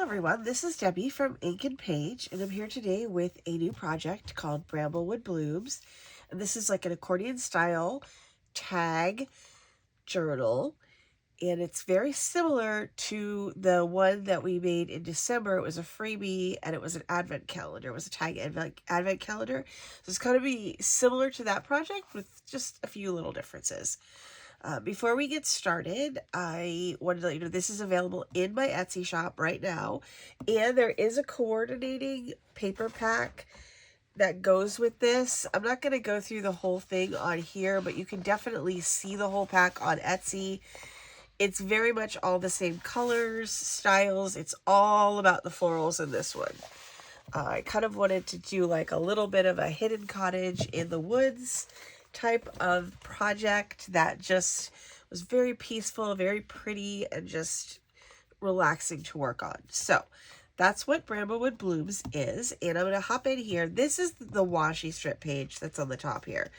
everyone, this is Debbie from Ink and Page, and I'm here today with a new project called Bramblewood Blooms. And this is like an accordion style tag journal, and it's very similar to the one that we made in December. It was a freebie, and it was an advent calendar. It was a tag advent calendar. So it's going to be similar to that project with just a few little differences. Before we get started, I wanted to let you know this is available in my Etsy shop right now, and there is a coordinating paper pack that goes with this. I'm not going to go through the whole thing on here, but you can definitely see the whole pack on Etsy. It's very much all the same colors, styles. It's all about the florals in this one. I kind of wanted to do like a little bit of a hidden cottage in the woods type of project that just was very peaceful, very pretty, and just relaxing to work on. So that's what Bramblewood Blooms is, and I'm going to hop in here. This is the washi strip page that's on the top here.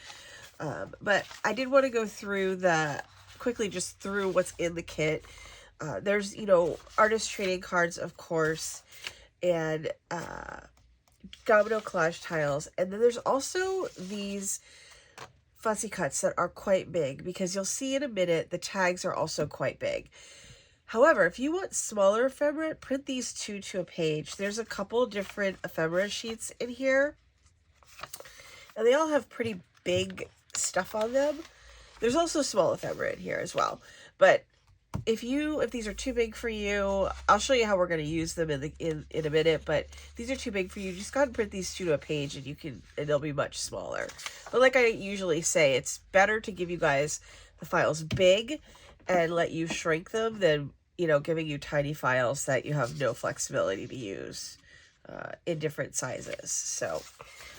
But I did want to go through quickly just through what's in the kit. There's, artist trading cards, of course, and domino collage tiles. And then there's also these fussy cuts that are quite big, because you'll see in a minute the tags are also quite big. However, if you want smaller ephemera, print these two to a page. There's a couple different ephemera sheets in here, and they all have pretty big stuff on them. There's also small ephemera in here as well, but if these are too big for you, I'll show you how we're going to use them in a minute, but if these are too big for you, just go ahead and print these two to a page, and they'll be much smaller. But like I usually say, it's better to give you guys the files big and let you shrink them than, giving you tiny files that you have no flexibility to use in different sizes. So,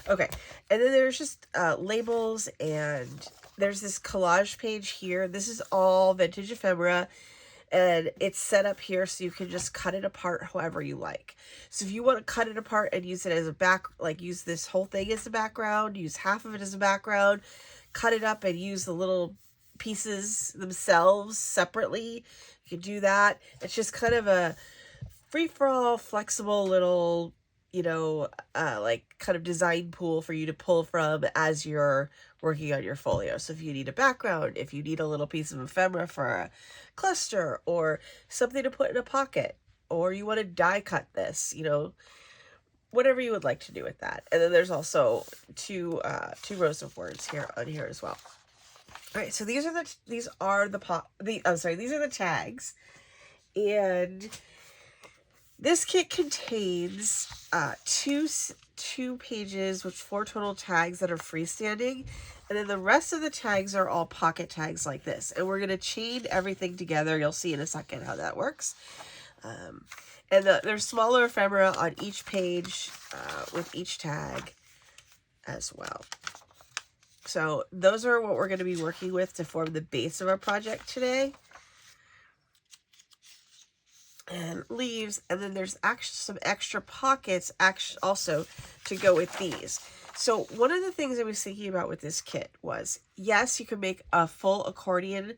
okay. And then there's just labels, and there's this collage page here. This is all vintage ephemera, and it's set up here so you can just cut it apart however you like. So if you want to cut it apart and use it as use this whole thing as a background, use half of it as a background, cut it up and use the little pieces themselves separately, you can do that. It's just kind of a free-for-all, flexible little, kind of design pool for you to pull from as you're working on your folio. So if you need a background, if you need a little piece of ephemera for a cluster, or something to put in a pocket, or you want to die cut this, whatever you would like to do with that. And then there's also two rows of words here on here as well. All right, so these are the tags, and this kit contains two pages with 4 total tags that are freestanding, and then the rest of the tags are all pocket tags like this. And we're going to chain everything together. You'll see in a second how that works. And there's smaller ephemera on each page with each tag as well. So those are what we're going to be working with to form the base of our project today. And leaves, and then there's actually some extra pockets also to go with these. So one of the things I was thinking about with this kit was, yes, you can make a full accordion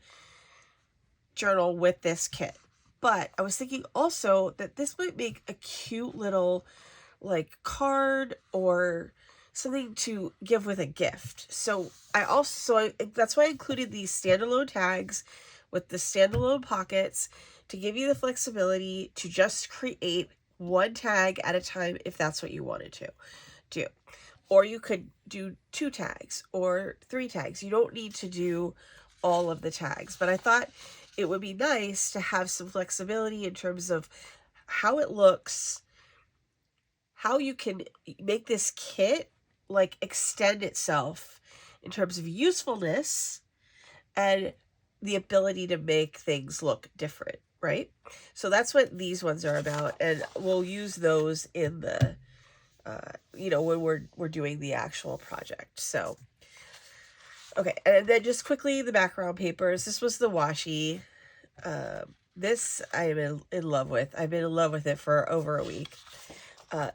journal with this kit, but I was thinking also that this might make a cute little card or something to give with a gift. So that's why I included these standalone tags with the standalone pockets, to give you the flexibility to just create one tag at a time if that's what you wanted to do. Or you could do 2 tags or 3 tags. You don't need to do all of the tags, but I thought it would be nice to have some flexibility in terms of how it looks, how you can make this kit extend itself in terms of usefulness and the ability to make things look different, right? So that's what these ones are about, and we'll use those in the, when we're doing the actual project. So, okay, and then just quickly, the background papers. This was the washi. This I am in love with. I've been in love with it for over a week.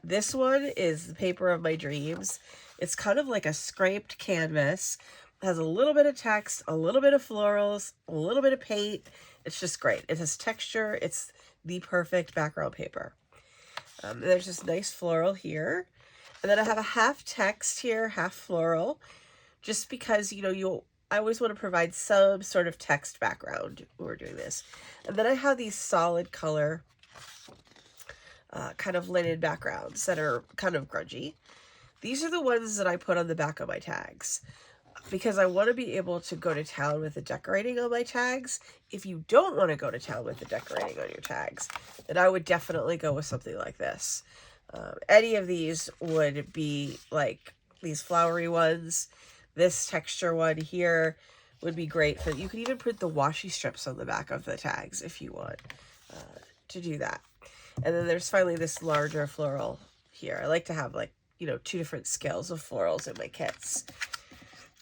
This one is the paper of my dreams. It's kind of like a scraped canvas. It has a little bit of text, a little bit of florals, a little bit of paint. It's just great. It has texture. It's the perfect background paper. There's this nice floral here. And then I have a half text here, half floral, just because, you know, I always want to provide some sort of text background when we're doing this. And then I have these solid color kind of linen backgrounds that are kind of grungy. These are the ones that I put on the back of my tags because I want to be able to go to town with the decorating on my tags. If you don't want to go to town with the decorating on your tags, then I would definitely go with something like this. Any of these would be like these flowery ones. This texture one here would be great for, you can even print the washi strips on the back of the tags if you want to do that. And then there's finally this larger floral here. I like to have, like, you know, 2 different scales of florals in my kits.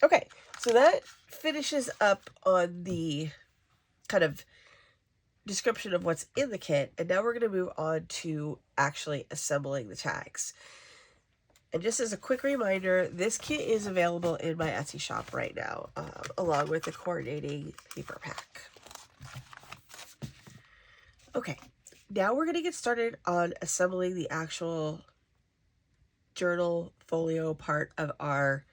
Okay, so that finishes up on the kind of description of what's in the kit, and now we're going to move on to actually assembling the tags. And just as a quick reminder, this kit is available in my Etsy shop right now, along with the coordinating paper pack. Okay, now we're going to get started on assembling the actual journal folio part of our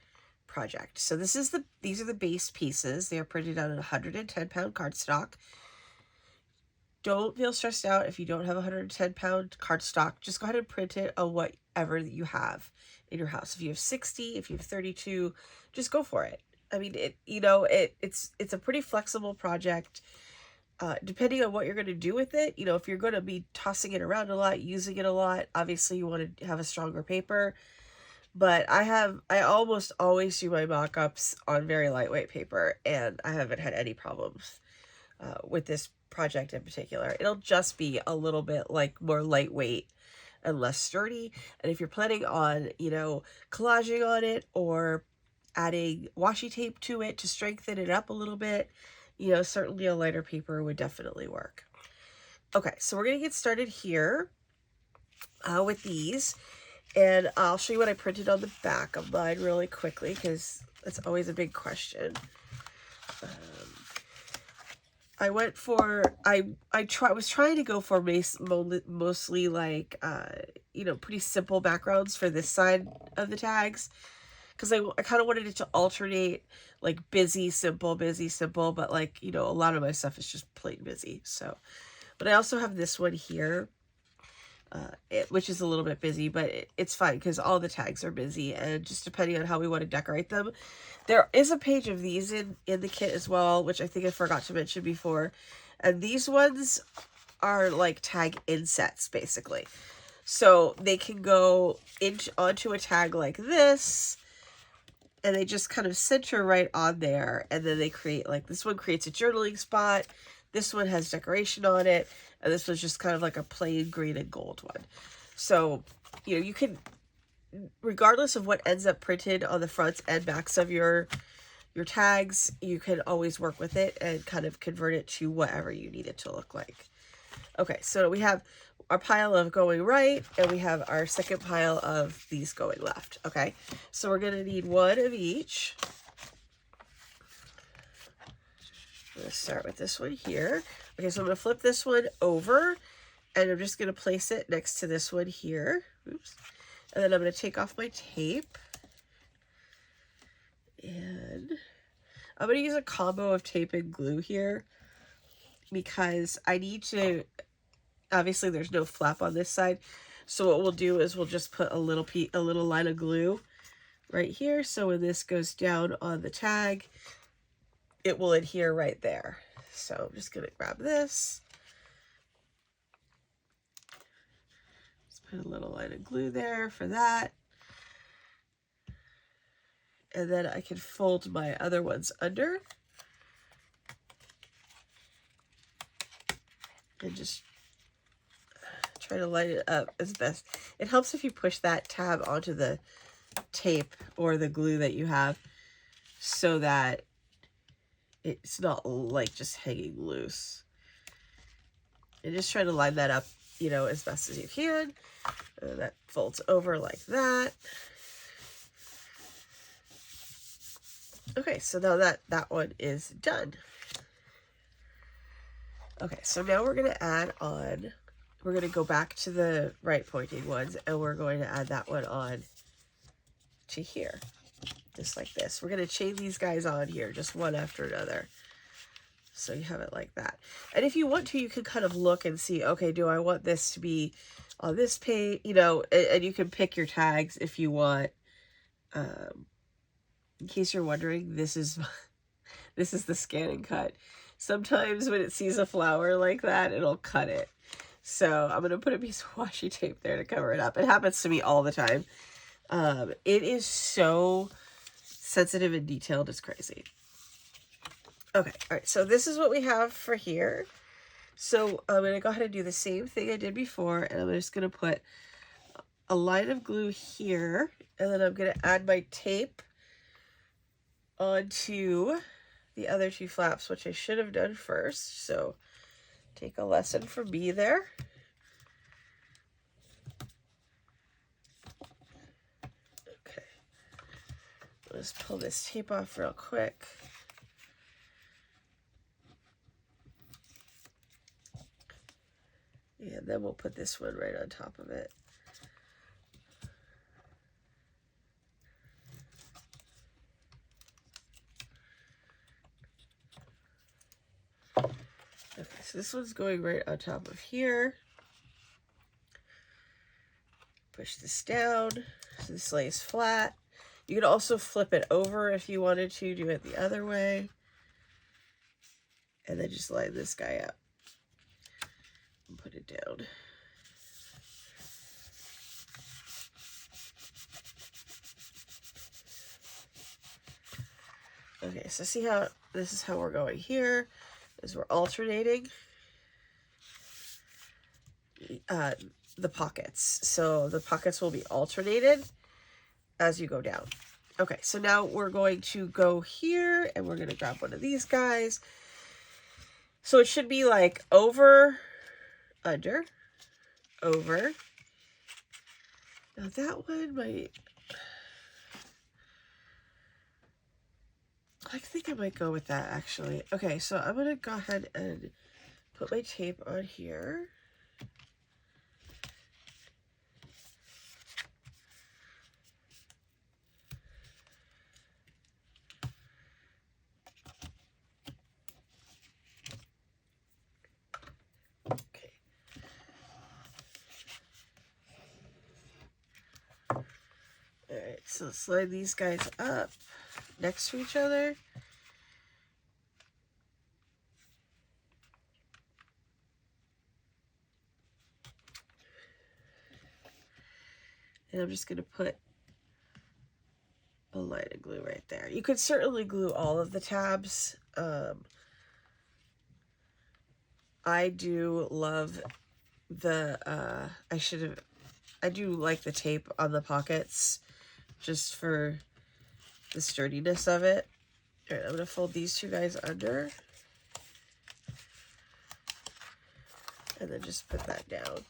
project. So these are the base pieces. They are printed on a 110-pound cardstock. Don't feel stressed out if you don't have a 110-pound cardstock. Just go ahead and print it on whatever that you have in your house. If you have 60, if you have 32, just go for it. I mean, it's a pretty flexible project. Depending on what you're going to do with it, you know, if you're going to be tossing it around a lot, using it a lot, obviously you want to have a stronger paper. But I almost always do my mock-ups on very lightweight paper, and I haven't had any problems with this project in particular. It'll just be a little bit like more lightweight and less sturdy. And if you're planning on, you know, collaging on it or adding washi tape to it to strengthen it up a little bit, you know, certainly a lighter paper would definitely work. Okay, so we're going to get started here with these. And I'll show you what I printed on the back of mine really quickly, because that's always a big question. I went for, I was trying to go for mostly like, you know, pretty simple backgrounds for this side of the tags. Because I kind of wanted it to alternate, like, busy, simple, but, like, you know, a lot of my stuff is just plain busy. So, but I also have this one here, which is a little bit busy, but it's fine because all the tags are busy, and just depending on how we want to decorate them. There is a page of these in the kit as well, which I think I forgot to mention before. And these ones are like tag insets, basically. So they can go onto a tag like this, and they just kind of center right on there. And then they create, like, this one creates a journaling spot. This one has decoration on it. And this was just kind of like a plain green and gold one. So, you know, you can, regardless of what ends up printed on the fronts and backs of your tags, you can always work with it and kind of convert it to whatever you need it to look like. Okay, so we have our pile of going right, and we have our second pile of these going left. Okay, so we're going to need one of each. I'm going to start with this one here. Okay, so I'm going to flip this one over, and I'm just going to place it next to this one here. Oops. And then I'm going to take off my tape. And I'm going to use a combo of tape and glue here because I need to, obviously there's no flap on this side. So what we'll do is we'll just put a little line of glue right here. So when this goes down on the tag, it will adhere right there. So I'm just going to grab this. Just put a little line of glue there for that. And then I can fold my other ones under. And just try to line it up as best. It helps if you push that tab onto the tape or the glue that you have so that it's not like just hanging loose. And just try to line that up, you know, as best as you can. And that folds over like that. Okay, so now that one is done. Okay, so now we're going to add on we're going to go back to the right pointing ones, and we're going to add that one on to here, just like this. We're going to chain these guys on here, just one after another. So you have it like that. And if you want to, you can kind of look and see, okay, do I want this to be on this page? You know, and you can pick your tags if you want. In case you're wondering, this is this is the scan and cut. Sometimes when it sees a flower like that, it'll cut it. So I'm going to put a piece of washi tape there to cover it up. It happens to me all the time. It is so sensitive and detailed, it's crazy. Okay, all right, so this is what we have for here. So I'm going to go ahead and do the same thing I did before, and I'm just going to put a line of glue here, and then I'm going to add my tape onto the other two flaps, which I should have done first. So take a lesson from me there. Okay, let's pull this tape off real quick. And then we'll put this one right on top of it. Okay, so this one's going right on top of here. Push this down so this lays flat. You could also flip it over if you wanted to, do it the other way. And then just line this guy up. And put it down. Okay, so see how this is how we're going here, is we're alternating the pockets. So the pockets will be alternated as you go down. Okay, so now we're going to go here and we're going to grab one of these guys. So it should be like over, under, over. Now that one might, I think I might go with that actually. Okay, so I'm going to go ahead and put my tape on here. Okay. Alright, so slide these guys up next to each other. And I'm just going to put a line of glue right there. You could certainly glue all of the tabs. I do love the, I do like the tape on the pockets just for the sturdiness of it. All right, I'm going to fold these two guys under. And then just put that down.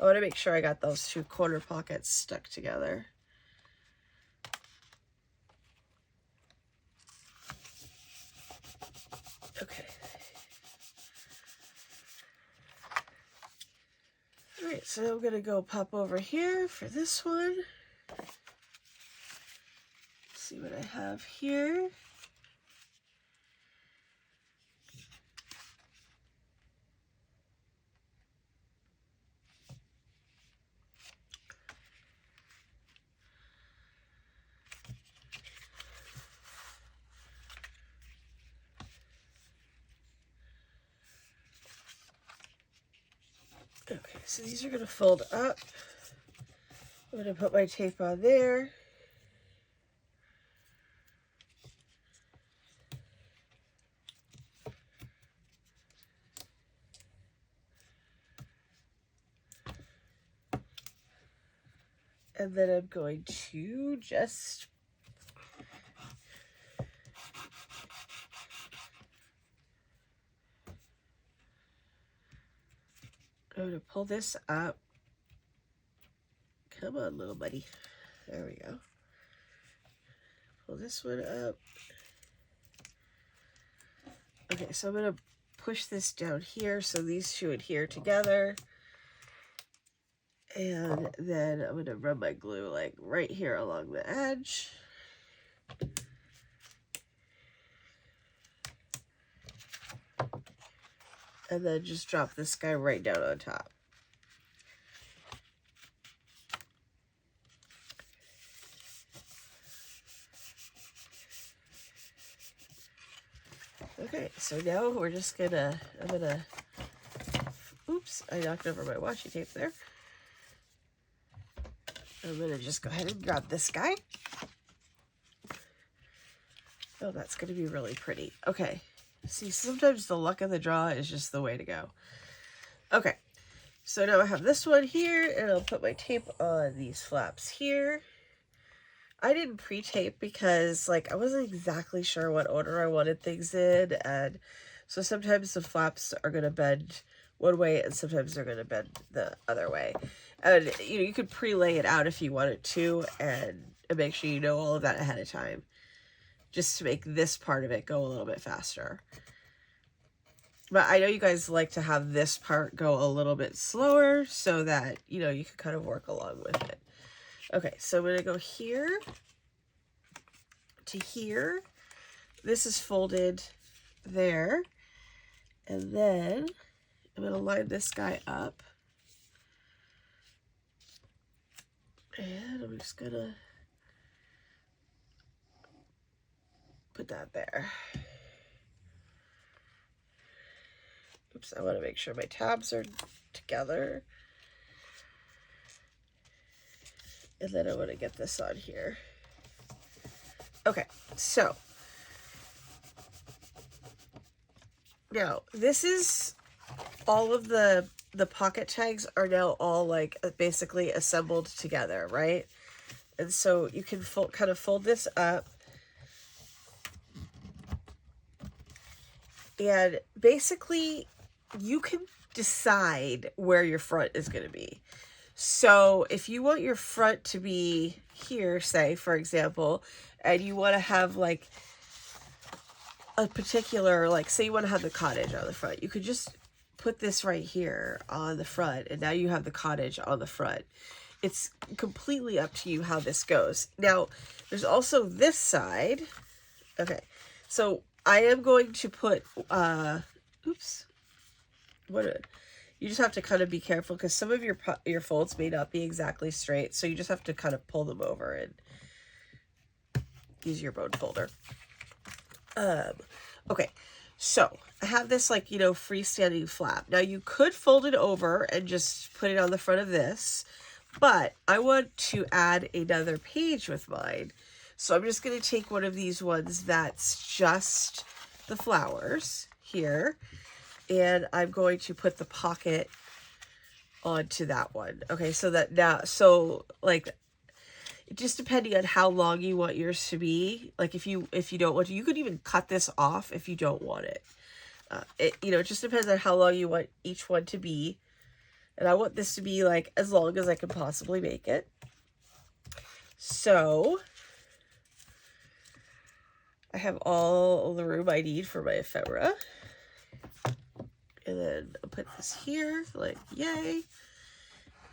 I want to make sure I got those two corner pockets stuck together. Okay. All right, so I'm going to go pop over here for this one. See what I have here. Okay, so these are going to fold up. I'm going to put my tape on there. And then I'm going to just I'm going to pull this up. Come on, little buddy. There we go. Pull this one up. Okay, so I'm going to push this down here so these two adhere together. And then I'm going to run my glue like right here along the edge. And then just drop this guy right down on top. Okay, so now we're just gonna, oops, I knocked over my washi tape there. I'm gonna just go ahead and grab this guy. Oh, that's gonna be really pretty. Okay, see, sometimes the luck of the draw is just the way to go. Okay, so now I have this one here, and I'll put my tape on these flaps here. I didn't pre-tape because, like, I wasn't exactly sure what order I wanted things in, and so sometimes the flaps are going to bend one way, and sometimes they're going to bend the other way. And, you know, you could pre-lay it out if you wanted to, and make sure you know all of that ahead of time, just to make this part of it go a little bit faster. But I know you guys like to have this part go a little bit slower so that, you know, you can kind of work along with it. Okay, so I'm going to go here to here. This is folded there. And then I'm going to line this guy up. And I'm just going to put that there. Oops, I want to make sure my tabs are together. And then I want to get this on here. Okay, so now this is all of the pocket tags are now all like basically assembled together, right? And so you can kind of fold this up. And basically you can decide where your front is going to be. So if you want your front to be here, say, for example, and you want to have like a particular, like say you want to have the cottage on the front, you could just put this right here on the front, and now you have the cottage on the front. It's completely up to you how this goes. Now, there's also this side. Okay, so I am going to put, oops, you just have to kind of be careful because some of your folds may not be exactly straight, so you just have to kind of pull them over and use your bone folder. Okay, so I have this like, you know, freestanding flap. Now you could fold it over and just put it on the front of this, but I want to add another page with mine. So I'm just going to take one of these ones that's just the flowers here, and I'm going to put the pocket onto that one. Okay, so that now, so like, just depending on how long you want yours to be, like if you don't want to, you could even cut this off if you don't want it. You know, it just depends on how long you want each one to be. And I want this to be like as long as I can possibly make it. So I have all the room I need for my ephemera. And then I'll put this here, like, yay.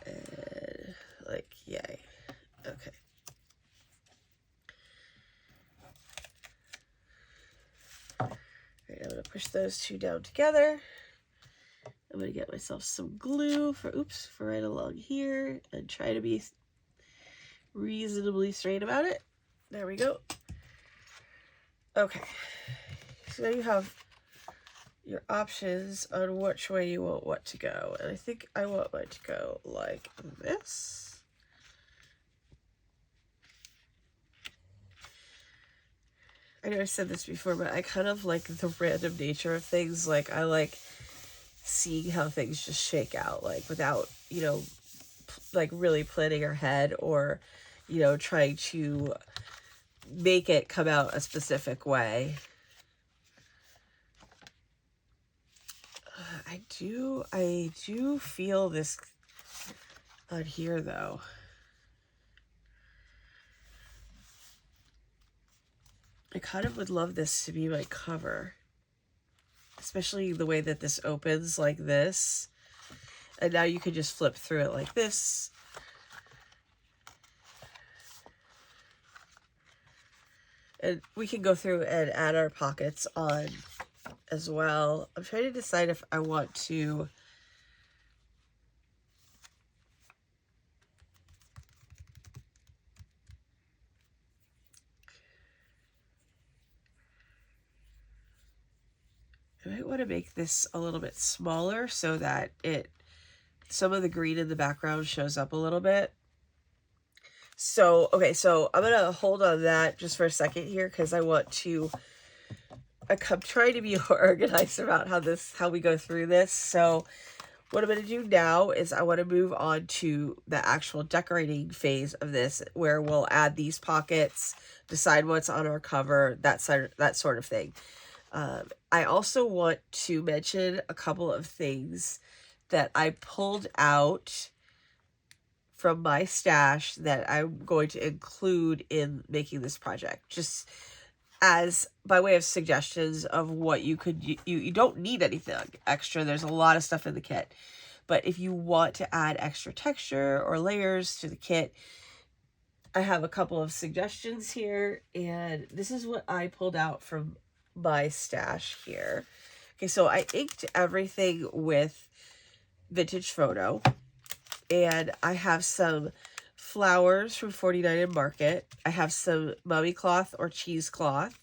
And like, yay. Okay. All right, I'm going to push those two down together. I'm going to get myself some glue for right along here and try to be reasonably straight about it. There we go. Okay. So now you have your options on which way you want what to go. And I think I want mine to go like this. I know I said this before, but I kind of like the random nature of things. Like, I like seeing how things just shake out, like, without, you know, like, really planning ahead or, you know, trying to make it come out a specific way. I do feel this on here, though. I kind of would love this to be my cover, especially the way that this opens like this. And now you can just flip through it like this. And we can go through and add our pockets on as well. I'm trying to decide if I want to I might want to make this a little bit smaller so that some of the green in the background shows up a little bit. So, okay, so I'm going to hold on that just for a second here because I'm trying to be organized about how we go through this. So what I'm going to do now is I want to move on to the actual decorating phase of this, where we'll add these pockets, decide what's on our cover, that sort of thing. I also want to mention a couple of things that I pulled out from my stash that I'm going to include in making this project, just as by way of suggestions of what you could, you don't need anything extra. There's a lot of stuff in the kit, but if you want to add extra texture or layers to the kit, I have a couple of suggestions here, and this is what I pulled out from my stash here. Okay, so I inked everything with Vintage Photo, and I have some flowers from 49 and Market. I have some mummy cloth or cheesecloth.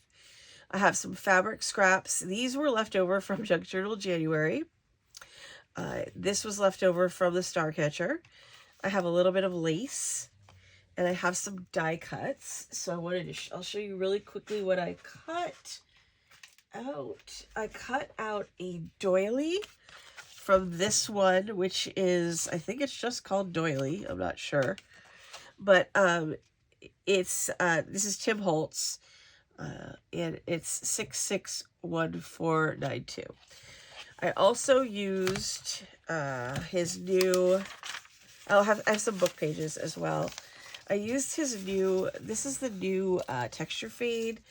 I have some fabric scraps. These were left over from Junk Journal January. This was left over from the Starcatcher. I have a little bit of lace, and I have some die cuts. So I wanted to I'll show you really quickly what I cut out. I cut out a doily from this one, which is, I think it's just called doily. I'm not sure. But this is Tim Holtz, and it's 661492. I also used his new, I have some book pages as well. I used his new, this is the new texture fade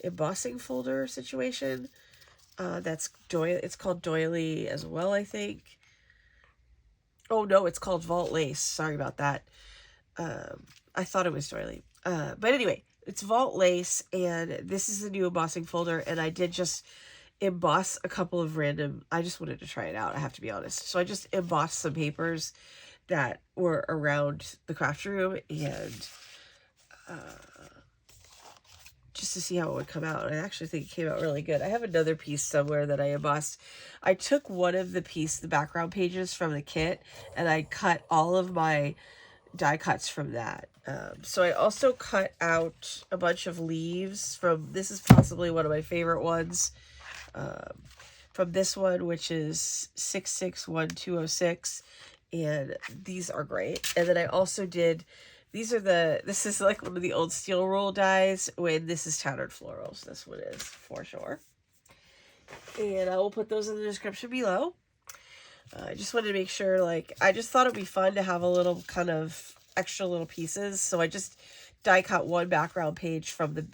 embossing folder situation. It's called doily as well, I think. Oh no, it's called Vault Lace. Sorry about that. I thought it was doily. But anyway, it's Vault Lace, and this is the new embossing folder, and I did just emboss a couple of random, I just wanted to try it out, I have to be honest. So I just embossed some papers that were around the craft room, and just to see how it would come out. I actually think it came out really good. I have another piece somewhere that I embossed. I took one of the background pages from the kit, and I cut all of my die cuts from that. So I also cut out a bunch of leaves from, this is possibly one of my favorite ones, from this one, which is 661206, and these are great. And then I also did, this is like one of the old steel roll dies, when this is Tattered Florals. This one is for sure. And I will put those in the description below. I just wanted to make sure, like, I just thought it'd be fun to have a little kind of extra little pieces. So I just die cut one background page from the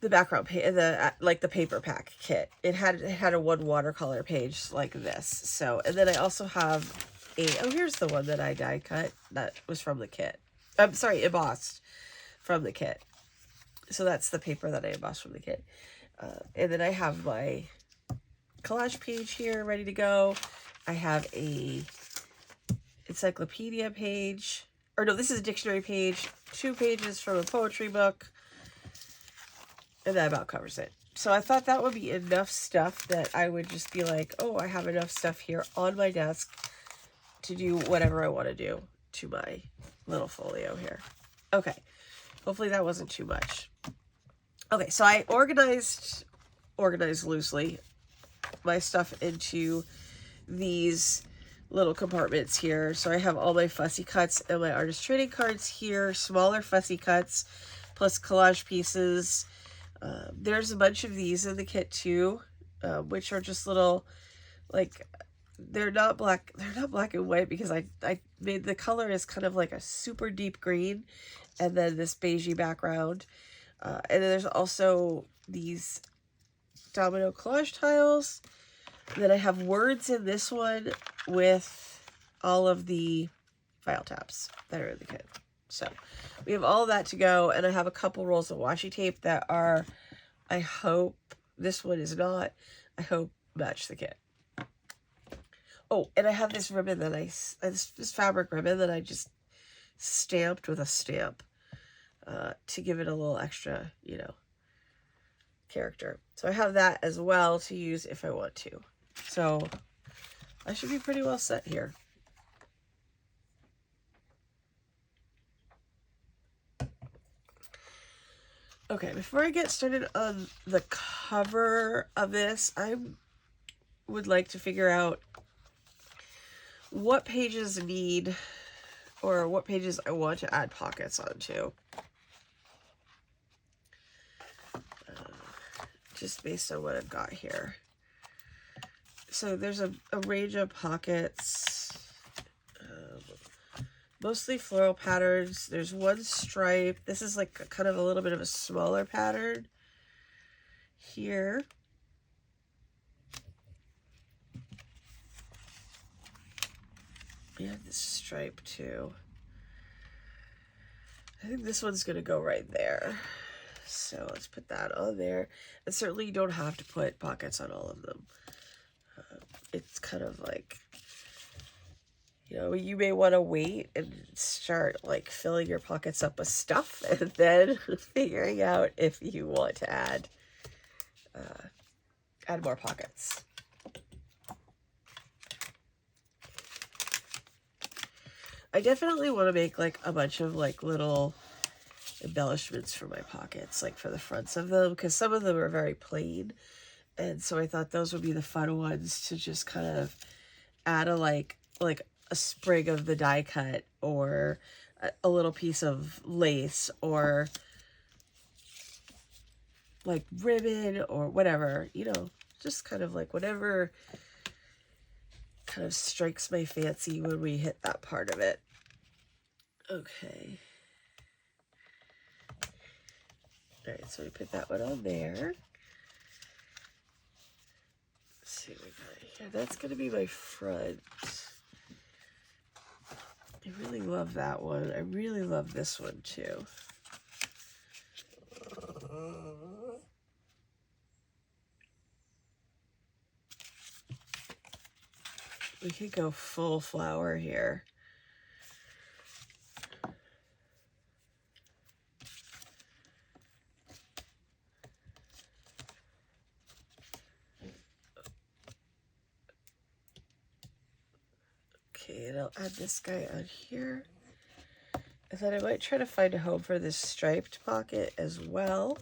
background page, like the paper pack kit. It had a one watercolor page like this. So, and then I also have here's the one that I die cut that was from the kit. I'm sorry, embossed from the kit. So that's the paper that I embossed from the kit. And then I have my collage page here ready to go. I have a encyclopedia page, or no, this is a dictionary page, 2 pages from a poetry book, and that about covers it. So I thought that would be enough stuff that I would just be like, oh, I have enough stuff here on my desk to do whatever I want to do to my little folio here. Okay, hopefully that wasn't too much. Okay, so I organized loosely my stuff into these little compartments here. So I have all my fussy cuts and my artist trading cards here, smaller fussy cuts, plus collage pieces. There's a bunch of these in the kit too, which are just little, like, they're not black and white, because I made the color is kind of like a super deep green, and then this beigey background. And then there's also these domino collage tiles. Then I have words in this one with all of the file tabs that are in the kit. So we have all of that to go, and I have a couple rolls of washi tape that are, I hope, this one is not, I hope match the kit. Oh, and I have this ribbon that this fabric ribbon that I just stamped with a stamp to give it a little extra, you know, character. So I have that as well to use if I want to. So I should be pretty well set here. Okay, before I get started on the cover of this, I would like to figure out what pages need, or what pages I want to add pockets onto. Just based on what I've got here. So there's a range of pockets, mostly floral patterns. There's one stripe. This is like kind of a little bit of a smaller pattern here. Yeah, this stripe too. I think this one's gonna go right there. So let's put that on there. And certainly you don't have to put pockets on all of them. It's kind of like, you know, you may want to wait and start like filling your pockets up with stuff and then figuring out if you want to add more pockets. I definitely want to make like a bunch of like little embellishments for my pockets, like for the fronts of them, because some of them are very plain, and so I thought those would be the fun ones to just kind of add a like a sprig of the die cut, or a little piece of lace, or like ribbon, or whatever, you know, just kind of like whatever kind of strikes my fancy when we hit that part of it. Okay. All right, so we put that one on there. Let's see what we got here. That's going to be my front. I really love that one. I really love this one too. We could go full flower here. Okay, and I'll add this guy on here. And then I might try to find a home for this striped pocket as well.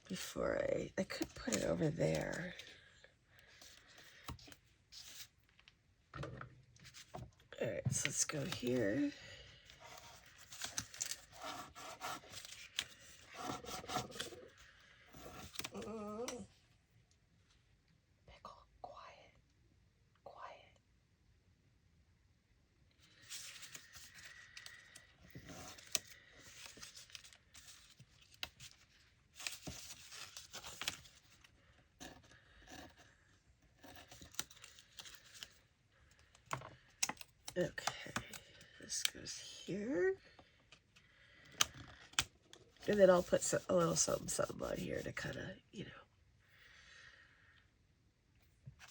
Before I could put it over there. All right, so let's go here. Pickle, quiet. Okay, this goes here. And then I'll put a little something on here to kind of, you know,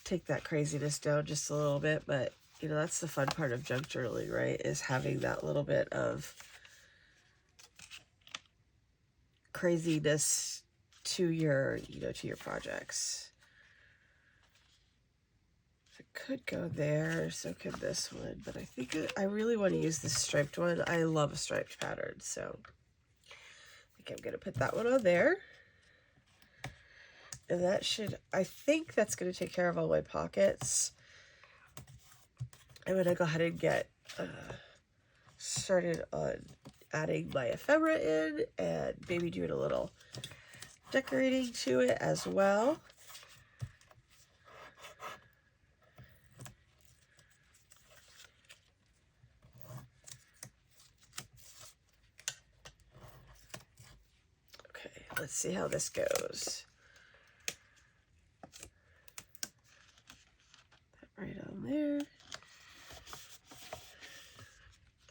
take that craziness down just a little bit. But, you know, that's the fun part of junk journaling, right? Is having that little bit of craziness to your, you know, to your projects. Could go there, so could this one, but I think I really want to use this striped one. I love a striped pattern, so I think I'm going to put that one on there. And that should, I think that's going to take care of all my pockets. I'm going to go ahead and get started on adding my ephemera in, and maybe doing a little decorating to it as well. Let's see how this goes.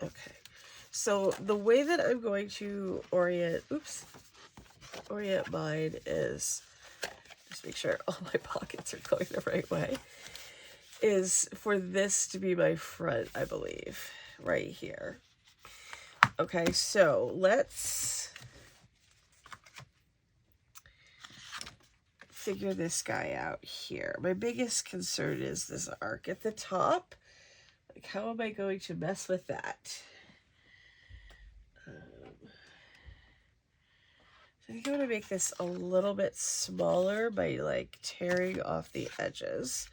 Okay, so the way that I'm going to orient mine is, just make sure all my pockets are going the right way, is for this to be my front, I believe, right here. Okay, so let's figure this guy out here. My biggest concern is this arc at the top. Like, how am I going to mess with that? I think I'm going to make this a little bit smaller by like tearing off the edges,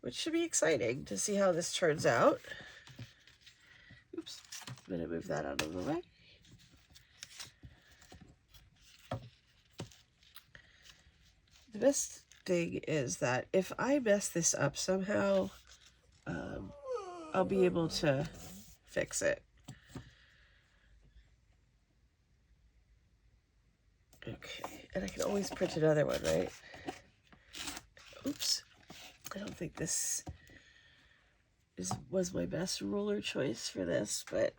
which should be exciting to see how this turns out. Oops, I'm going to move that out of the way. The best thing is that if I mess this up somehow, I'll be able to fix it. Okay, and I can always print another one, right? Oops, I don't think this was my best ruler choice for this, but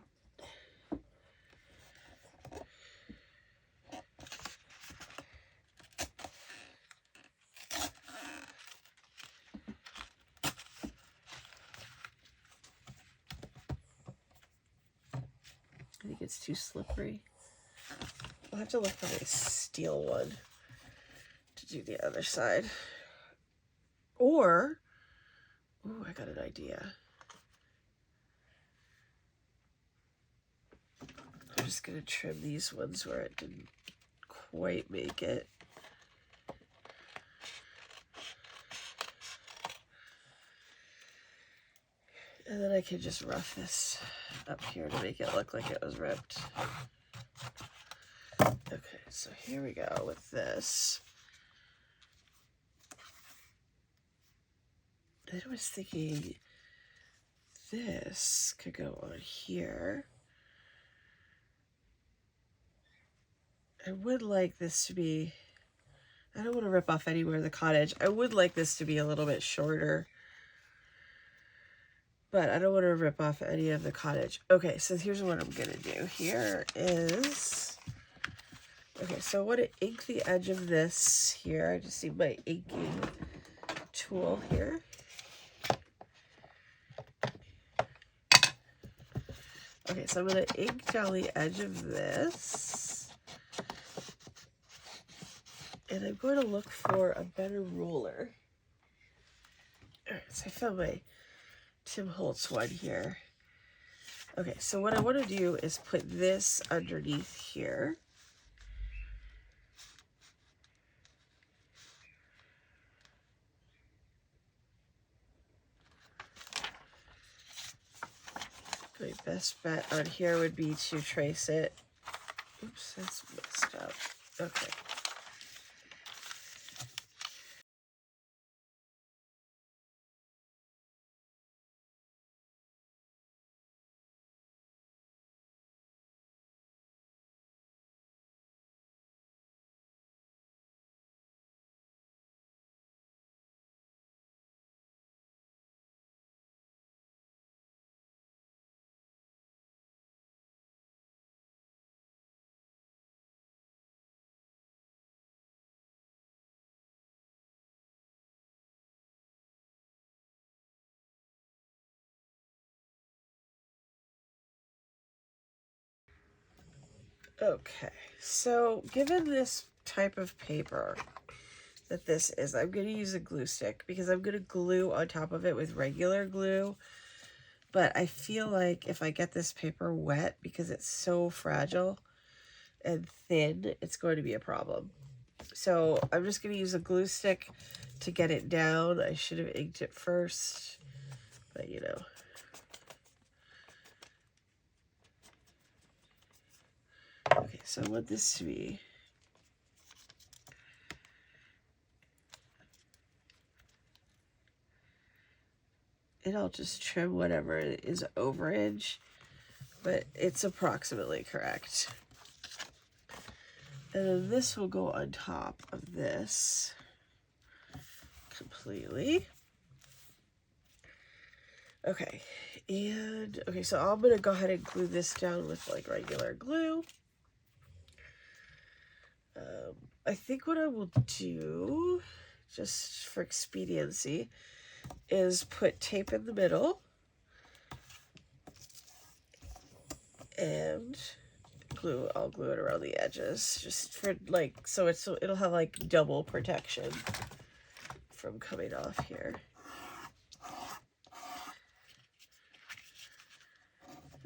I think it's too slippery. I'll have to look for a steel one to do the other side. Or, ooh, I got an idea. I'm just gonna trim these ones where it didn't quite make it. And then I can just rough this up here to make it look like it was ripped. Okay, so here we go with this. And I was thinking this could go on here. I would like this to be, I don't want to rip off anywhere in the cottage. I would like this to be a little bit shorter, but I don't want to rip off any of the cottage. Okay, so here's what I'm going to do. Here is, okay, so I want to ink the edge of this here. I just need my inking tool here. Okay, so I'm going to ink down the edge of this. And I'm going to look for a better ruler. All right, so I found my Tim Holtz one here. Okay, so what I want to do is put this underneath here. My best bet on here would be to trace it. Oops, that's messed up. Okay. Okay, so given this type of paper that this is, I'm going to use a glue stick because I'm going to glue on top of it with regular glue. But I feel like if I get this paper wet, because it's so fragile and thin, it's going to be a problem. So I'm just going to use a glue stick to get it down. I should have inked it first, but you know. Okay, so I want this to be and I'll just trim whatever is overage, but it's approximately correct. And then this will go on top of this completely. Okay, And, okay, so I'm going to go ahead and glue this down with like regular glue. I think what I will do, just for expediency, is put tape in the middle and I'll glue it around the edges, just for like, so it'll have like double protection from coming off here.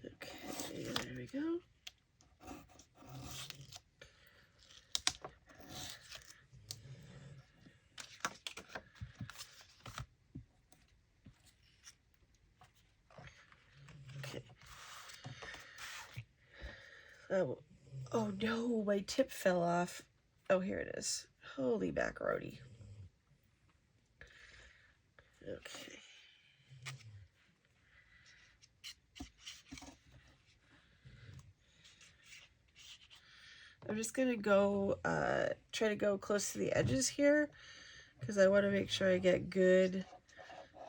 Okay, there we go. Okay. Oh no, my tip fell off. Oh, here it is. Holy macaroni. Okay. I'm just gonna go, try to go close to the edges here, because I want to make sure I get good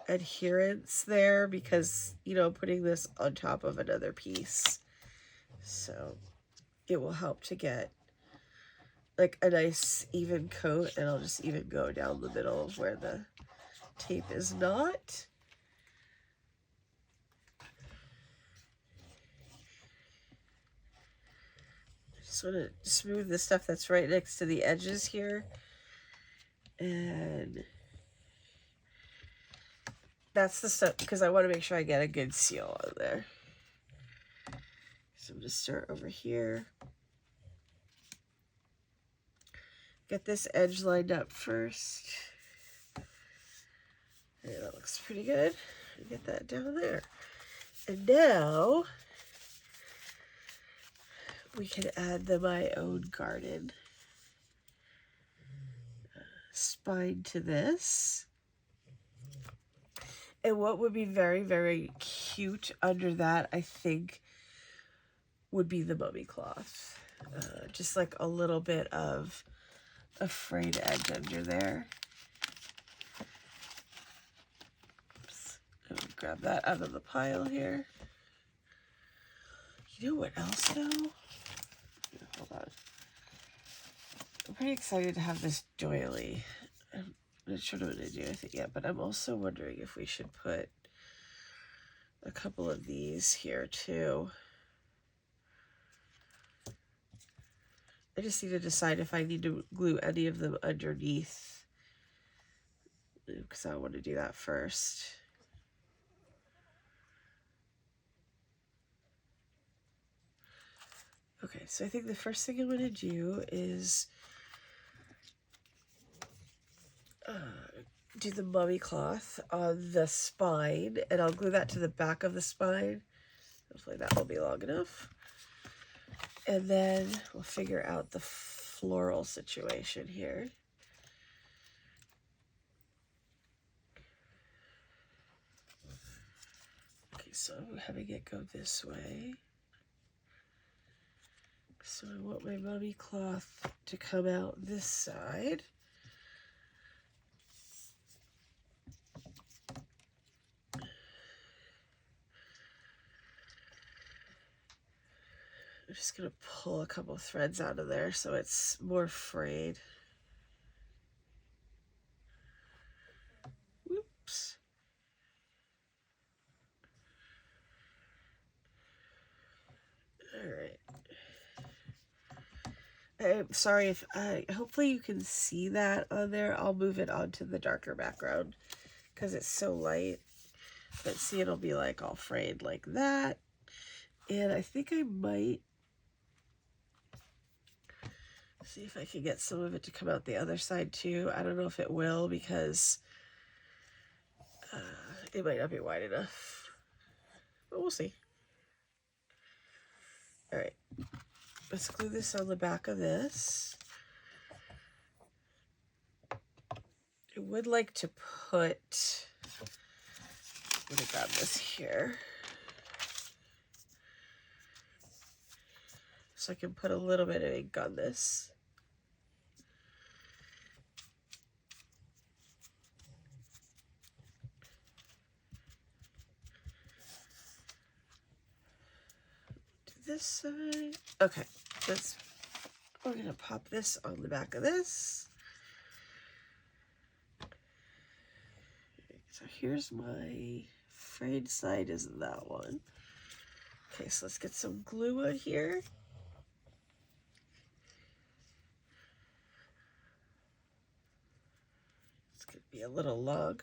adherence there, because, you know, putting this on top of another piece, so it will help to get like a nice even coat, and I'll just even go down the middle of where the tape is not. Just want to smooth the stuff that's right next to the edges here, and that's the stuff, because I want to make sure I get a good seal on there. So I'm just start over here. Get this edge lined up first. Yeah, that looks pretty good. Get that down there. And now we can add the My Own Garden spine to this. And what would be very, very cute under that, I think, would be the mummy cloth. Just like a little bit of a frayed edge under there. Oops. I'm gonna grab that out of the pile here. You know what else though? Hold on. I'm pretty excited to have this doily. I'm not sure what I'm going to do with it yet, but I'm also wondering if we should put a couple of these here too. I just need to decide if I need to glue any of them underneath, because I want to do that first. Okay, so I think the first thing I'm going to do is do the mummy cloth on the spine, and I'll glue that to the back of the spine. Hopefully that will be long enough. And then we'll figure out the floral situation here. Okay, so I'm having it go this way. So I want my mummy cloth to come out this side. I'm just going to pull a couple threads out of there so it's more frayed. Whoops. Alright. I'm sorry if hopefully you can see that on there. I'll move it onto the darker background because it's so light. But see, it'll be like all frayed like that. And I think I might see if I can get some of it to come out the other side too. I don't know if it will, because it might not be wide enough, but we'll see. All right, let's glue this on the back of this. I would like to put, I'm gonna grab this here so I can put a little bit of ink on this. this side. Okay, we're gonna pop this on the back of this. So here's my frayed side, isn't that one? Okay, so let's get some glue on here. It's gonna be a little long.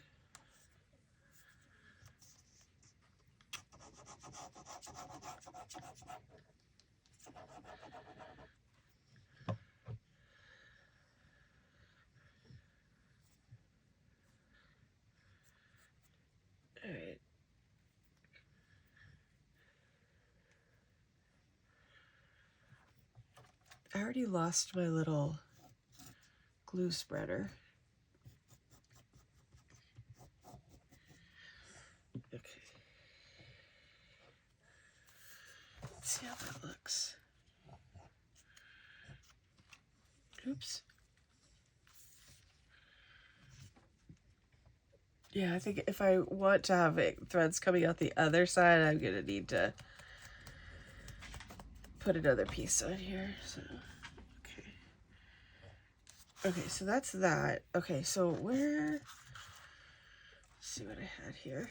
All right. I already lost my little glue spreader. Okay. Let's see how that looks. Oops. Yeah, I think if I want to have threads coming out the other side, I'm gonna need to put another piece on here. So, okay, so that's that. Okay, so let's see what I had here.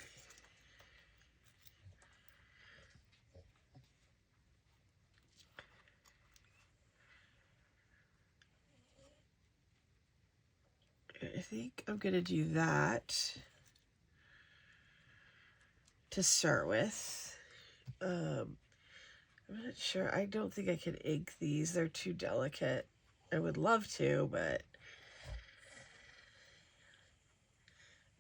I think I'm gonna do that to start with. I'm not sure. I don't think I can ink these. They're too delicate. I would love to, but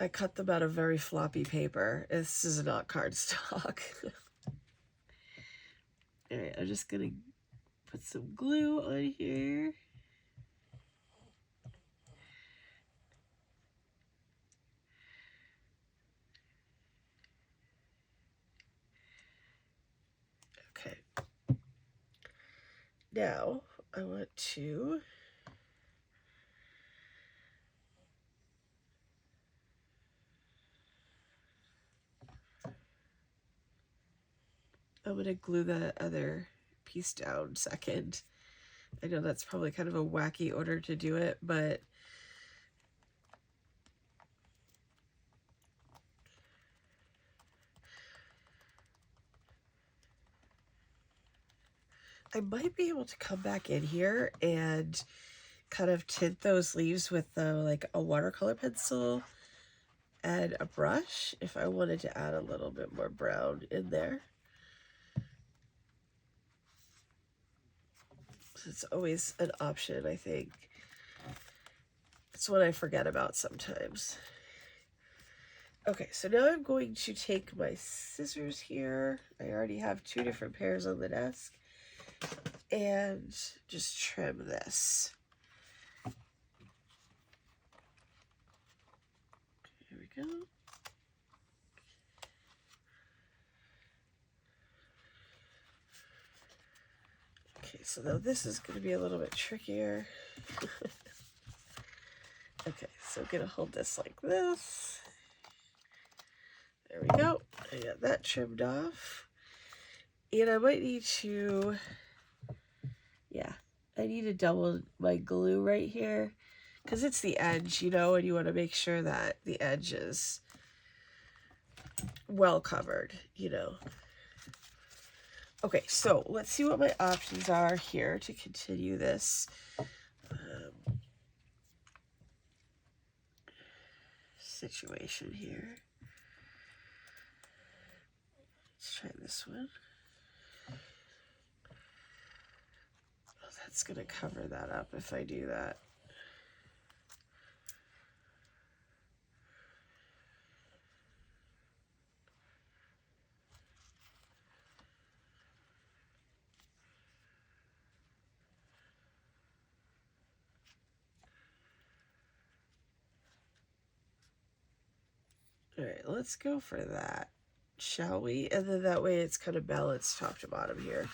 I cut them out of very floppy paper. This is not cardstock. All right, I'm just gonna put some glue on here. Okay. Now I want to I'm gonna glue the other piece down second. I know that's probably kind of a wacky order to do it, but I might be able to come back in here and kind of tint those leaves with like a watercolor pencil and a brush if I wanted to add a little bit more brown in there. So it's always an option, I think. It's what I forget about sometimes. Okay, so now I'm going to take my scissors here. I already have 2 different pairs on the desk. And just trim this. Here we go. Okay, so now this is going to be a little bit trickier. Okay, so I'm going to hold this like this. There we go. I got that trimmed off. And I might need to, yeah, I need to double my glue right here because it's the edge, you know, and you want to make sure that the edge is well covered, you know. Okay, so let's see what my options are here to continue this situation here. Let's try this one. Oh, that's going to cover that up if I do that. All right, let's go for that, shall we? And then that way it's kind of balanced top to bottom here.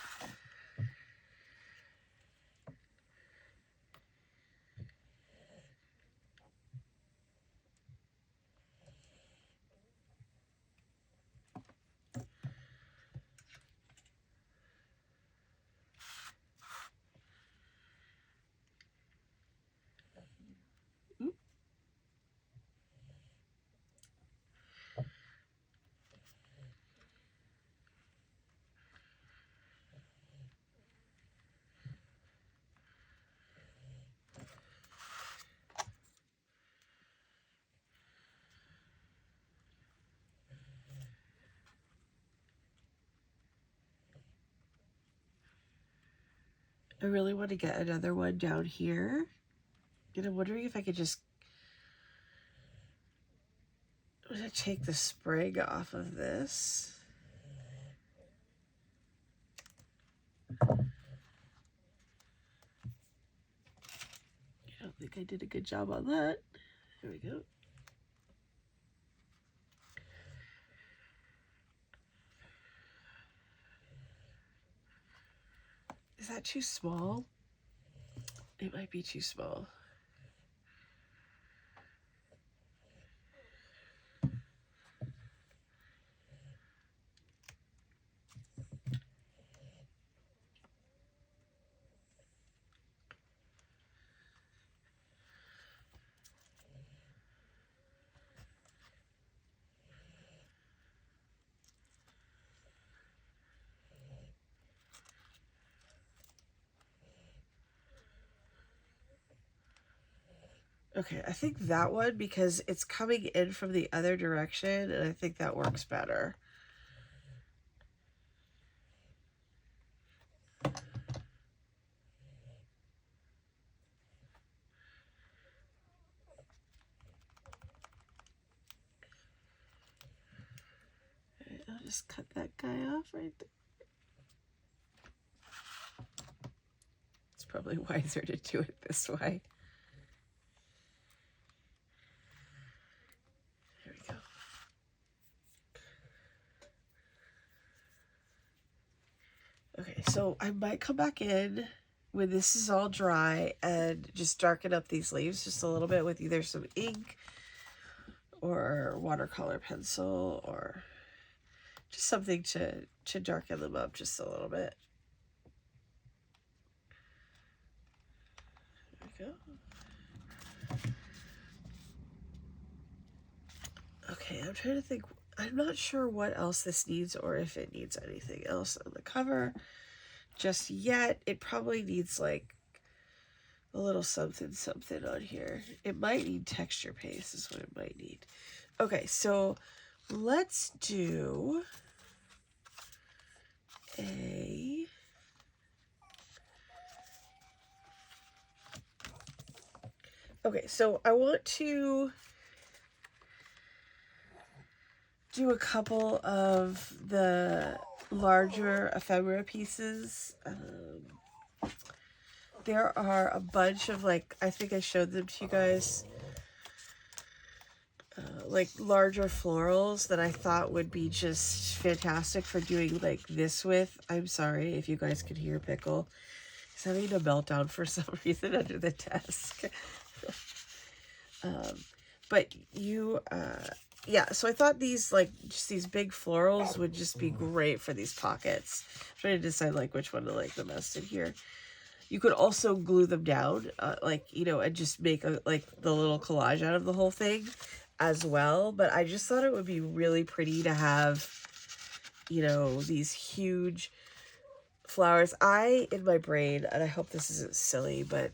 I really want to get another one down here. And I'm wondering if I could just take the sprig off of this. I don't think I did a good job on that. There we go. Is that too small? It might be too small. Okay, I think that one, because it's coming in from the other direction, and I think that works better. I'll just cut that guy off right there. It's probably wiser to do it this way. There we go. Okay, so I might come back in when this is all dry and just darken up these leaves just a little bit with either some ink or watercolor pencil or just something to darken them up just a little bit. There we go. Okay, I'm trying to think. I'm not sure what else this needs or if it needs anything else on the cover just yet. It probably needs like a little something on here. It might need texture paste is what it might need. Okay, so let's do a okay, so I want to do a couple of the larger ephemera pieces. There are a bunch of, like, I think I showed them to you guys, like larger florals that I thought would be just fantastic for doing like this with. I'm sorry if you guys could hear Pickle. He's having a meltdown for some reason under the desk. But you, yeah, so I thought these, like, just these big florals would just be great for these pockets. I'm trying to decide, like, which one to like the best in here. You could also glue them down, like, you know, and just make, a, like, the little collage out of the whole thing as well. But I just thought it would be really pretty to have, you know, these huge flowers. In my brain, and I hope this isn't silly, but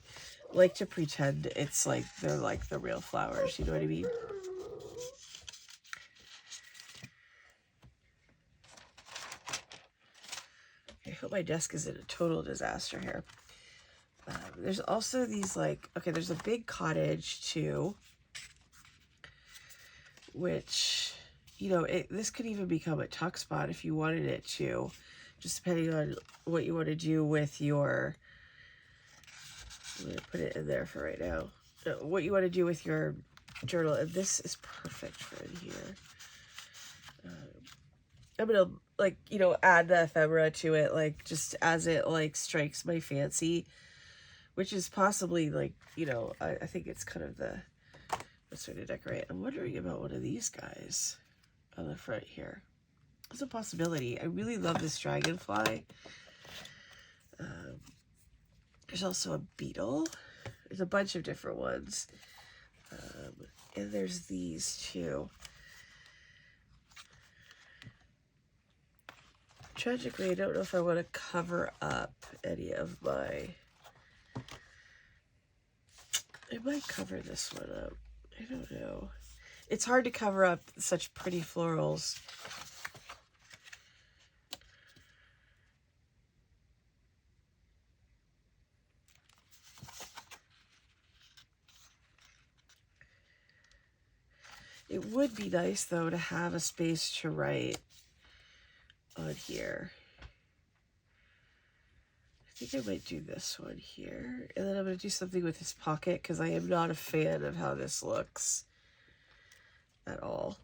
like to pretend it's like they're like the real flowers, you know what I mean? I hope my desk isn't a total disaster here. There's also these, like, okay, there's a big cottage too, which, you know, this could even become a tuck spot if you wanted it to, just depending on what you want to do with your, I'm going to put it in there for right now, what you want to do with your journal, and this is perfect for in here. I'm going to, like, you know, add the ephemera to it, like, just as it, like, strikes my fancy, which is possibly, like, you know, I think it's kind of the best way to decorate. I'm wondering about one of these guys on the front here. It's a possibility. I really love this dragonfly. There's also a beetle. There's a bunch of different ones. And there's these too. Tragically, I don't know if I want to cover up any of my... I might cover this one up. I don't know. It's hard to cover up such pretty florals. It would be nice, though, to have a space to write on here. I think I might do this one here. And then I'm going to do something with this pocket because I am not a fan of how this looks at all.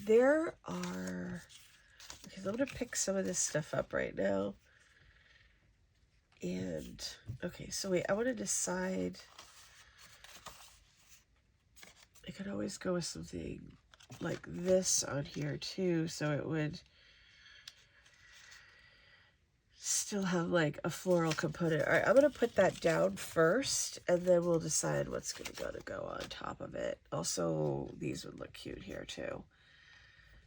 There are... Okay, so I'm going to pick some of this stuff up right now. And, okay, so wait, I want to decide... I could always go with something like this on here too, so it would still have like a floral component. All right, I'm going to put that down first, and then we'll decide what's going to go on top of it. Also, these would look cute here too.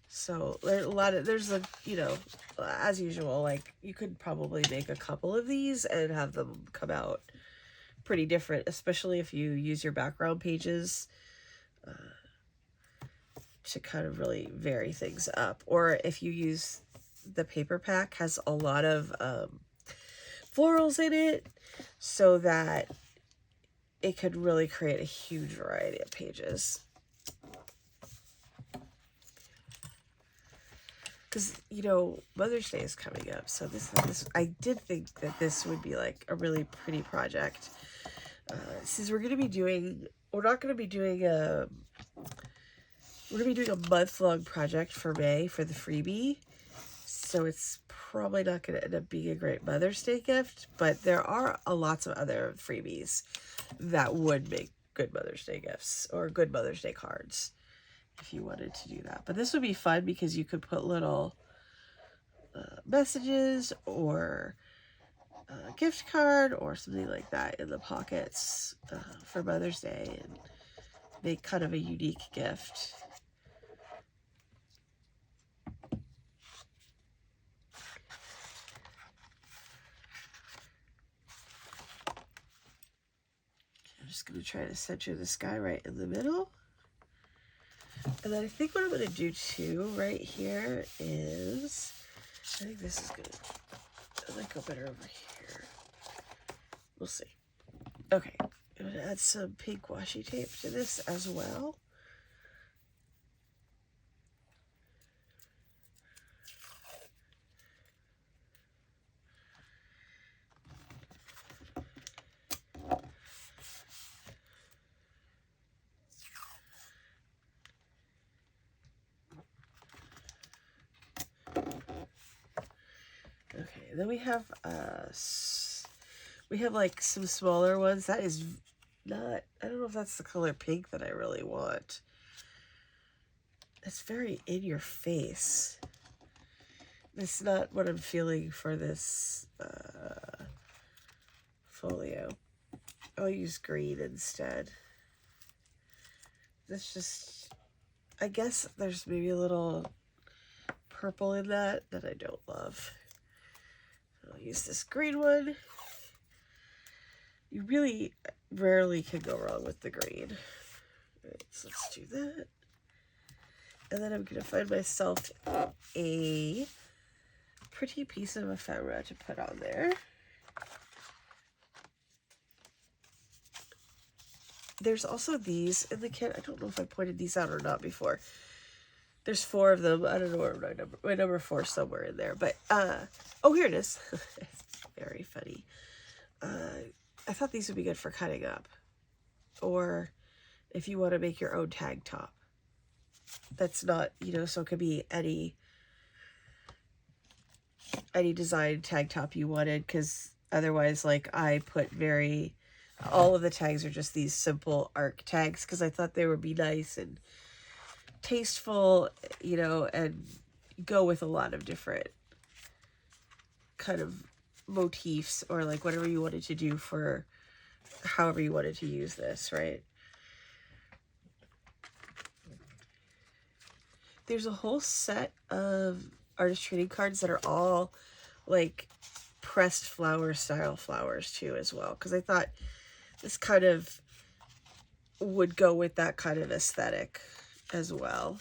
So there's a lot of, there's a, you know, as usual, like you could probably make a couple of these and have them come out pretty different, especially if you use your background pages to kind of really vary things up. Or if you use the paper pack, has a lot of florals in it, so that it could really create a huge variety of pages. Because, you know, Mother's Day is coming up, so this I did think that this would be like a really pretty project. Since we're going to be doing, we're not going to be doing a, we're going to be doing a month-long project for May for the freebie, so it's probably not going to end up being a great Mother's Day gift, but there are lots of other freebies that would make good Mother's Day gifts or good Mother's Day cards if you wanted to do that. But this would be fun because you could put little messages or a gift card or something like that in the pockets for Mother's Day and make kind of a unique gift. I'm just going to try to center this guy right in the middle. And then I think what I'm going to do too right here is, I think this is going to, I might go better over here. We'll see. Okay, I'm going to add some pink washi tape to this as well. Okay, then we have like some smaller ones. That is not, I don't know if that's the color pink that I really want. It's very in your face. It's not what I'm feeling for this folio. I'll use green instead. This just, I guess there's maybe a little purple in that I don't love. I'll use this green one. You really rarely can go wrong with the green. Alright, so let's do that. And then I'm going to find myself a pretty piece of ephemera to put on there. There's also these in the kit. I don't know if I pointed these out or not before. There's 4 of them. I don't know where my number 4 is somewhere in there. But, oh, here it is. Very funny. I thought these would be good for cutting up. Or if you want to make your own tag top. That's not, you know, so it could be any design tag top you wanted. Because otherwise, like, I put all of the tags are just these simple arc tags. Because I thought they would be nice and tasteful, you know, and go with a lot of different kind of motifs or like whatever you wanted to do for however you wanted to use this, right? There's a whole set of artist trading cards that are all like pressed flower style flowers too as well, because I thought this kind of would go with that kind of aesthetic as well.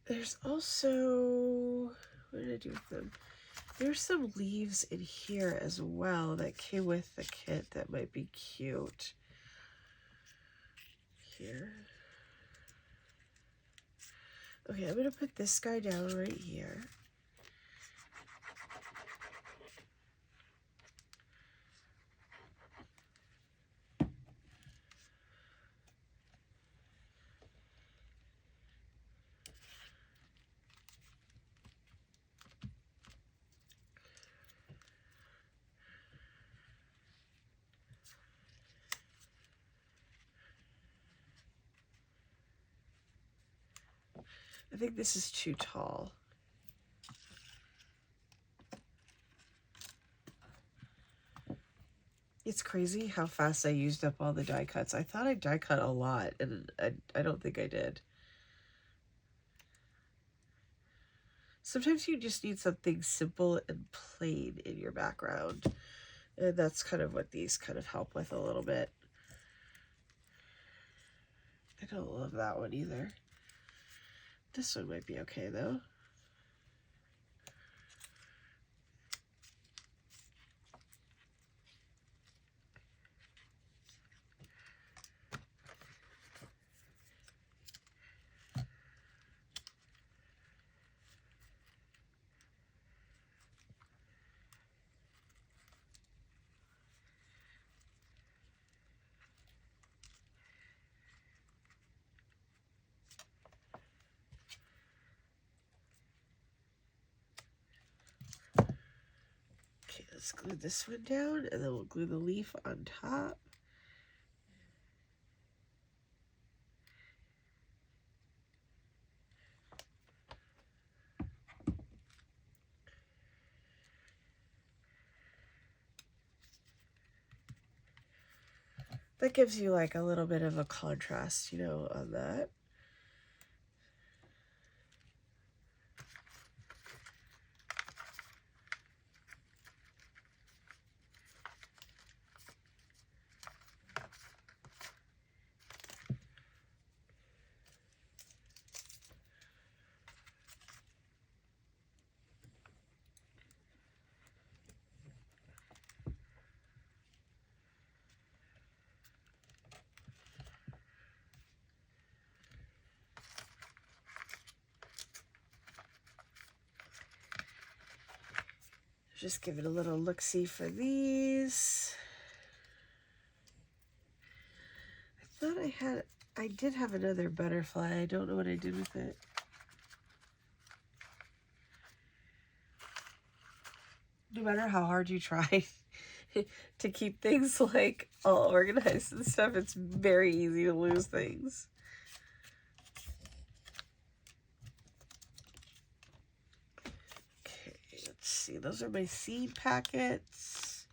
There's also, what did I do with them? There's some leaves in here as well that came with the kit that might be cute. Here. Okay, I'm going to put this guy down right here. I think this is too tall. It's crazy how fast I used up all the die cuts. I thought I die cut a lot, and I don't think I did. Sometimes you just need something simple and plain in your background. And that's kind of what these kind of help with a little bit. I don't love that one either. This one might be okay though. Let's glue this one down, and then we'll glue the leaf on top. That gives you like a little bit of a contrast, you know, on that. Just give it a little look-see for these. I thought I did have another butterfly. I don't know what I did with it. No matter how hard you try to keep things like all organized and stuff, it's very easy to lose things. Let's see, those are my seed packets.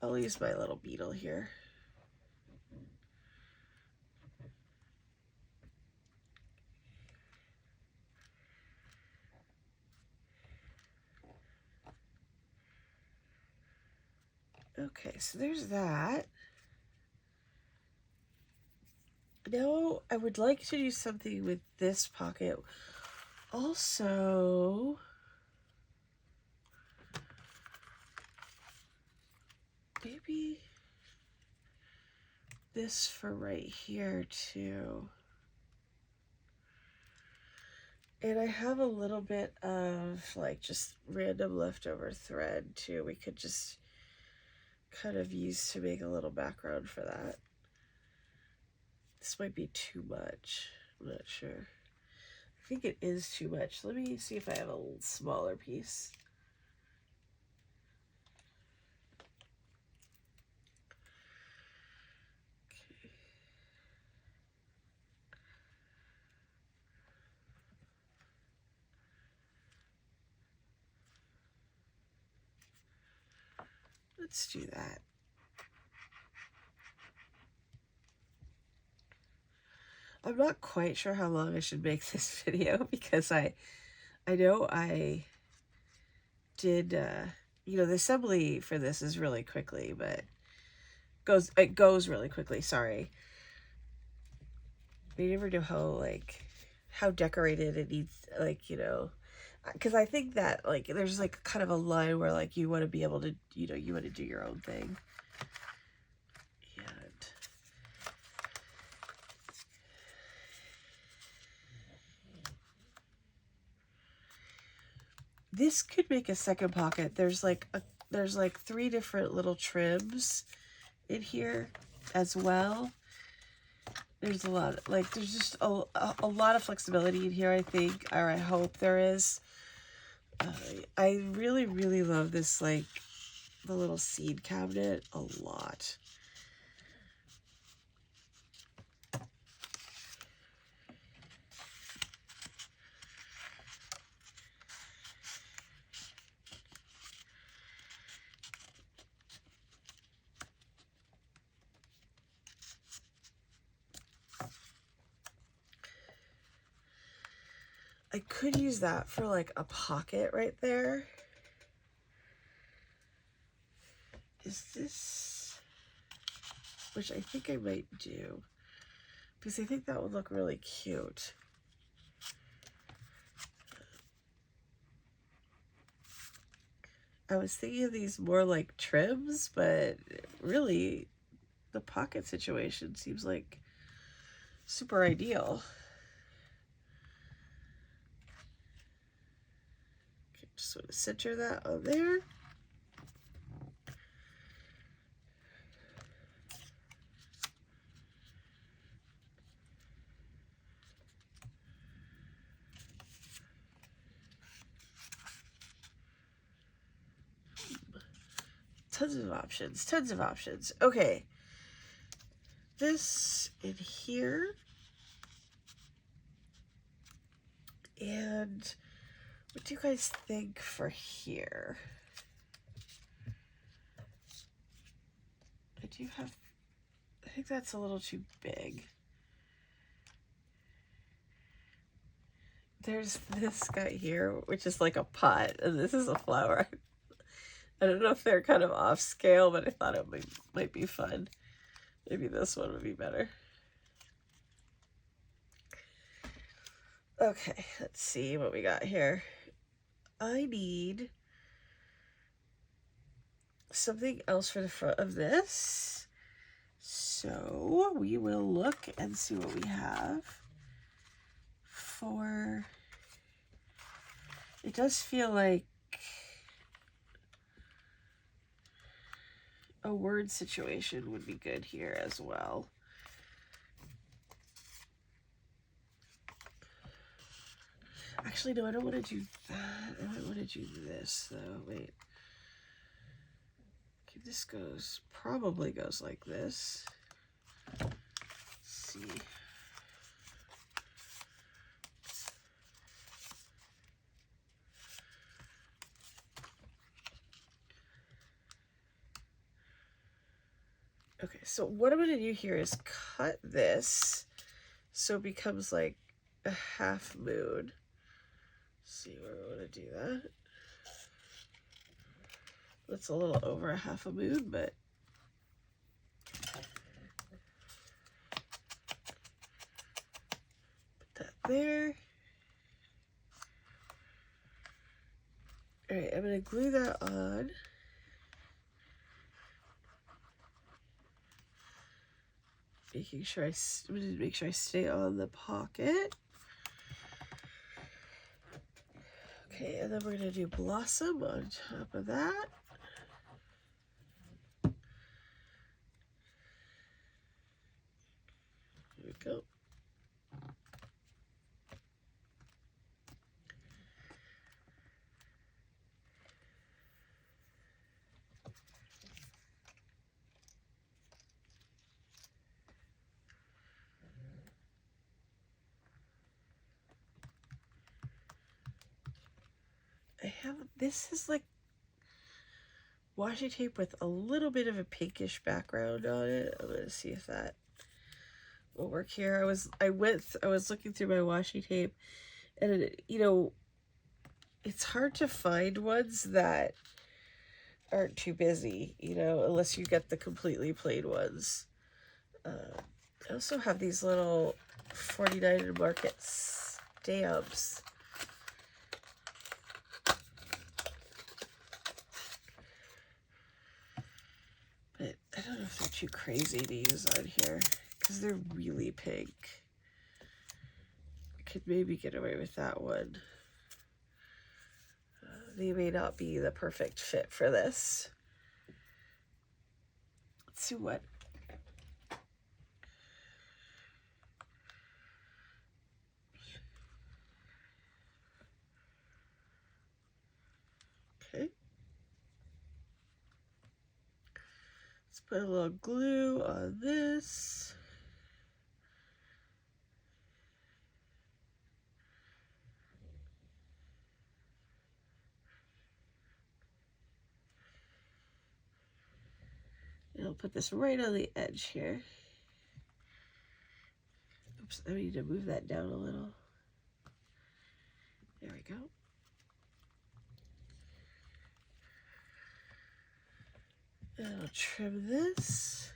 I'll use my little beetle here. Okay, so there's that. Now, I would like to do something with this pocket. Also, maybe this for right here too. And I have a little bit of like just random leftover thread too. We could just kind of use to make a little background for that. This might be too much. I'm not sure. I think it is too much. Let me see if I have a little smaller piece. Okay. Let's do that. I'm not quite sure how long I should make this video because I know I did you know, the assembly for this is really quickly, but it goes really quickly, sorry. You never know how decorated it needs, like, you know, because I think that, like, there's, like, kind of a line where, like, you want to be able to, you know, you want to do your own thing. And this could make a second pocket. There's like 3 different little trims in here as well. There's a lot, like, there's just a lot of flexibility in here, I think, or I hope there is. I really, really love this, like, the little seed cabinet a lot. I could use that for, like, a pocket right there. Is this, which I think I might do, because I think that would look really cute. I was thinking of these more like trims, but really the pocket situation seems like super ideal. Okay, just want to center that on there. Tons of options, tons of options. Okay, this in here. And what do you guys think for here? I think that's a little too big. There's this guy here, which is like a pot, and this is a flower. I don't know if they're kind of off scale, but I thought it might be fun. Maybe this one would be better. Okay, let's see what we got here. I need something else for the front of this. So we will look and see what we have for, it does feel like a word situation would be good here as well. Actually, no, I don't want to do that. I might want to do this, though. Wait. Okay, this probably goes like this. Let's see. Okay, so what I'm going to do here is cut this so it becomes like a half moon. Let's see where we want to do that. That's a little over a half a moon, but put that there. All right, I'm going to glue that on. Making sure I'm going to make sure I stay on the pocket. Okay, and then we're going to do blossom on top of that. There we go. This is like washi tape with a little bit of a pinkish background on it. I'm gonna see if that will work here. I was looking through my washi tape, and you know, it's hard to find ones that aren't too busy, you know, unless you get the completely plain ones. I also have these little 49 in Market stamps. But I don't know if they're too crazy to use on here because they're really pink. I could maybe get away with that one. They may not be the perfect fit for this. Let's see what. Okay. Let's put a little glue on this. And I'll put this right on the edge here. Oops, I need to move that down a little. There we go. And I'll trim this.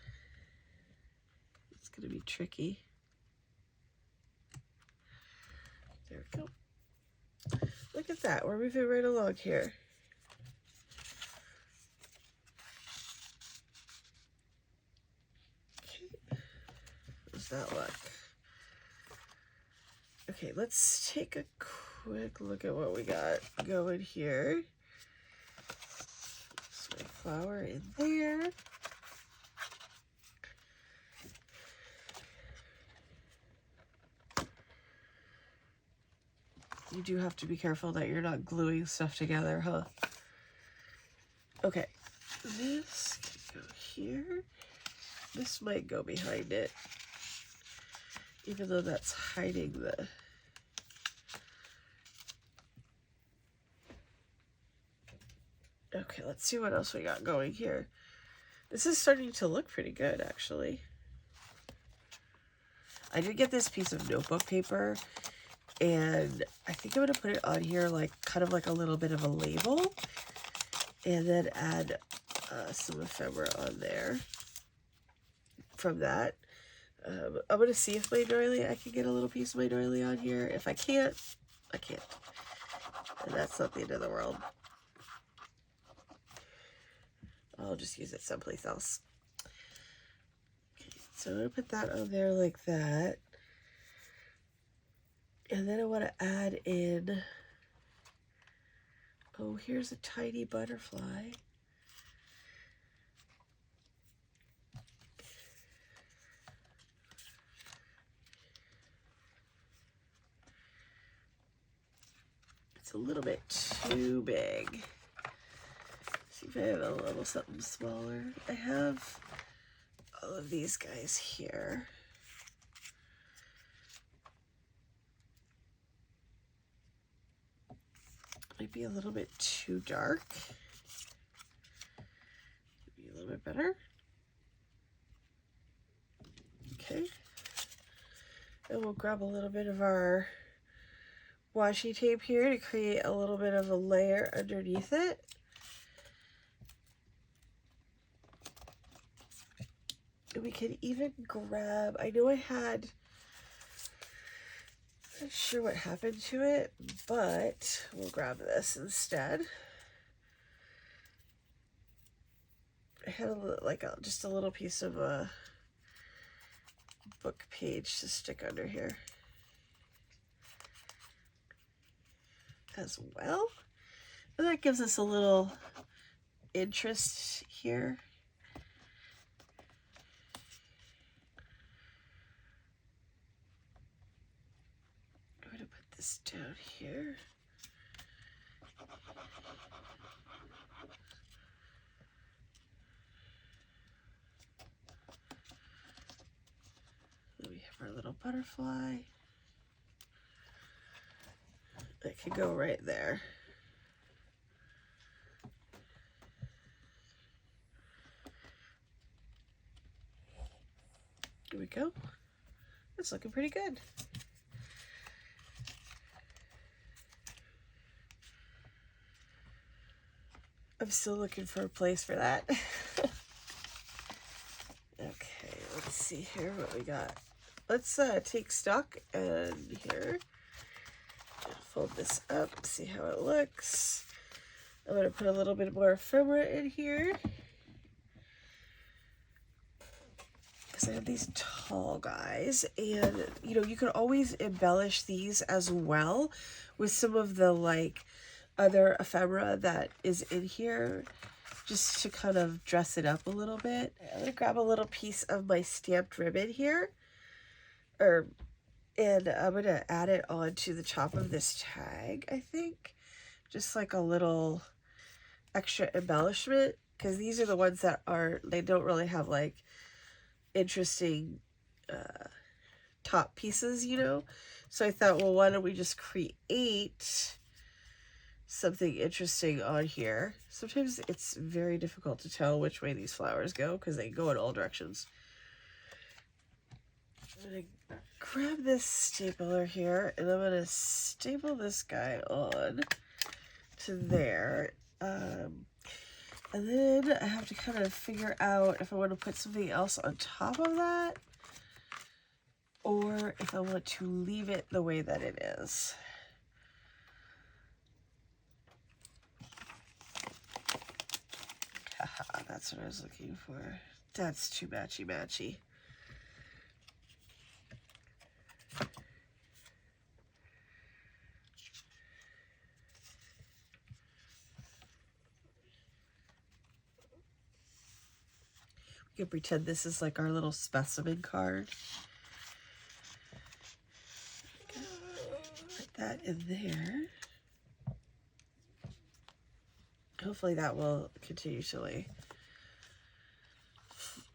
It's going to be tricky. There we go. Look at that. We're moving right along here. Okay. How's that look? Okay, let's take a quick look at what we got going here. My flower in there. You do have to be careful that you're not gluing stuff together, huh? Okay, this can go here. This might go behind it, even though that's hiding the... Okay, let's see what else we got going here. This is starting to look pretty good, actually. I did get this piece of notebook paper, and I think I'm going to put it on here like kind of like a little bit of a label, and then add some ephemera on there from that. I'm going to see if my doily, I can get a little piece of my doily on here. If I can't, I can't. And that's not the end of the world. I'll just use it someplace else. Okay, so I'm going to put that on there like that. And then I want to add in, oh, here's a tiny butterfly. It's a little bit too big. See if I have a little something smaller. I have all of these guys here. Might be a little bit too dark. Maybe a little bit better. Okay. And we'll grab a little bit of our washi tape here to create a little bit of a layer underneath it. And we can even grab, I know I had, I'm not sure what happened to it, but we'll grab this instead. I had just a little piece of a book page to stick under here as well. And that gives us a little interest here. I'm going to put this down here. Then we have our little butterfly. That could go right there. Here we go. It's looking pretty good. I'm still looking for a place for that. Okay, let's see here what we got. Let's take stock and here, fold this up, see how it looks. I'm going to put a little bit more ephemera in here because I have these tall guys, and you know, you can always embellish these as well with some of the like other ephemera that is in here, just to kind of dress it up a little bit. I'm going to grab a little piece of my stamped ribbon here, and I'm going to add it onto the top of this tag, I think. Just like a little extra embellishment, because these are the ones that they don't really have like interesting top pieces, you know? So I thought, well, why don't we just create something interesting on here. Sometimes it's very difficult to tell which way these flowers go because they go in all directions. I'm going to grab this stapler here, and I'm going to staple this guy on to there. And then I have to kind of figure out if I want to put something else on top of that, or if I want to leave it the way that it is. Haha, that's what I was looking for. That's too matchy-matchy. We can pretend this is like our little specimen card. Put that in there. Hopefully that will continue to lay.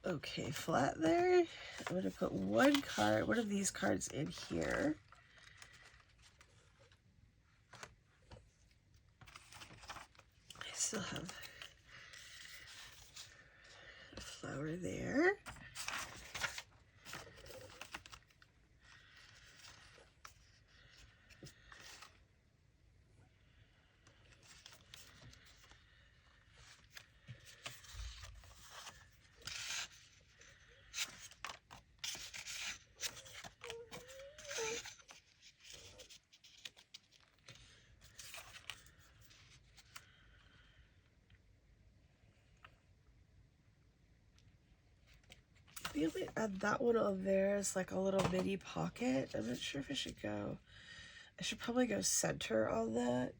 Okay, flat there. I'm going to put one of these cards in here. I still have a flower there. Maybe I might add that one on there as like a little mini pocket. I'm not sure if I should go. I should probably go center on that.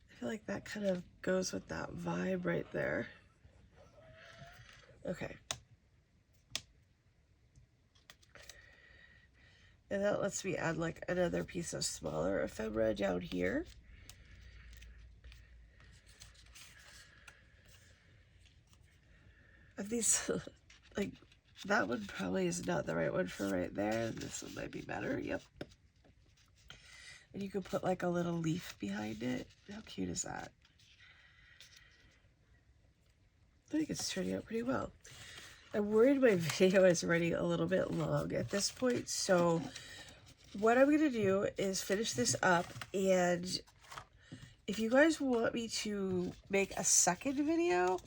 I feel like that kind of goes with that vibe right there. Okay. And that lets me add like another piece of smaller ephemera down here. Of these, like, that one probably is not the right one for right there. This one might be better. Yep. And you could put like a little leaf behind it. How cute is that? I think it's turning out pretty well. I'm worried my video is running a little bit long at this point, so what I'm going to do is finish this up, and if you guys want me to make a second video,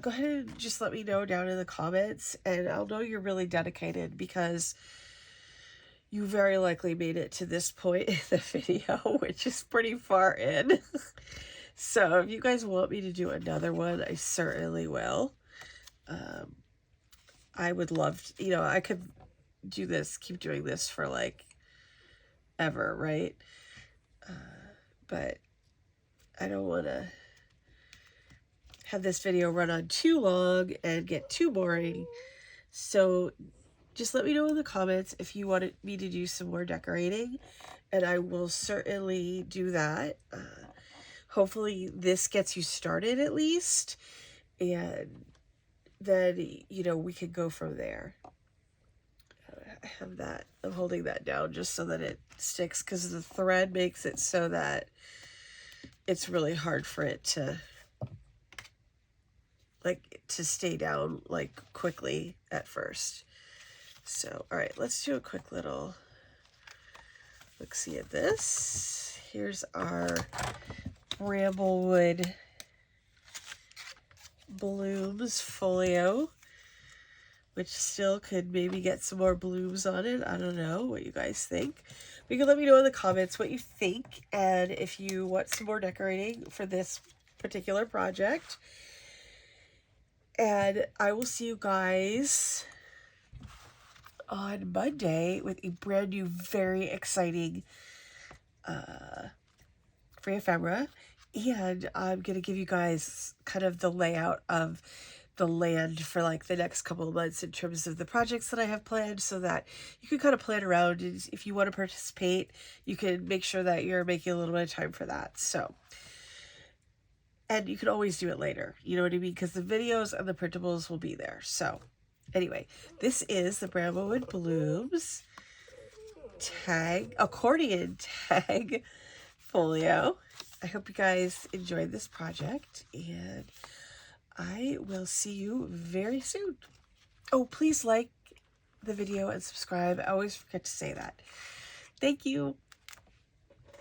go ahead and just let me know down in the comments, and I'll know you're really dedicated because you very likely made it to this point in the video, which is pretty far in. So if you guys want me to do another one, I certainly will. I would love to, you know, I could do this, keep doing this for like ever, right? But I don't want to have this video run on too long and get too boring. So just let me know in the comments if you wanted me to do some more decorating, and I will certainly do that. Hopefully this gets you started at least, and then, you know, we could go from there. I have that, I'm holding that down just so that it sticks, because the thread makes it so that it's really hard for it to, like, to stay down, like, quickly at first. So, all right, let's do a quick little look-see at this. Here's our Bramblewood Blooms Folio, which still could maybe get some more blooms on it. I don't know what you guys think. But you can let me know in the comments what you think, and if you want some more decorating for this particular project. And I will see you guys on Monday with a brand new, very exciting free ephemera. And I'm going to give you guys kind of the layout of the land for like the next couple of months in terms of the projects that I have planned, so that you can kind of plan around, and if you want to participate, you can make sure that you're making a little bit of time for that. So, and you can always do it later, you know what I mean? Because the videos and the printables will be there. So anyway, this is the Bramblewood Blooms accordion tag folio. I hope you guys enjoyed this project, and I will see you very soon. Oh, please like the video and subscribe. I always forget to say that. Thank you.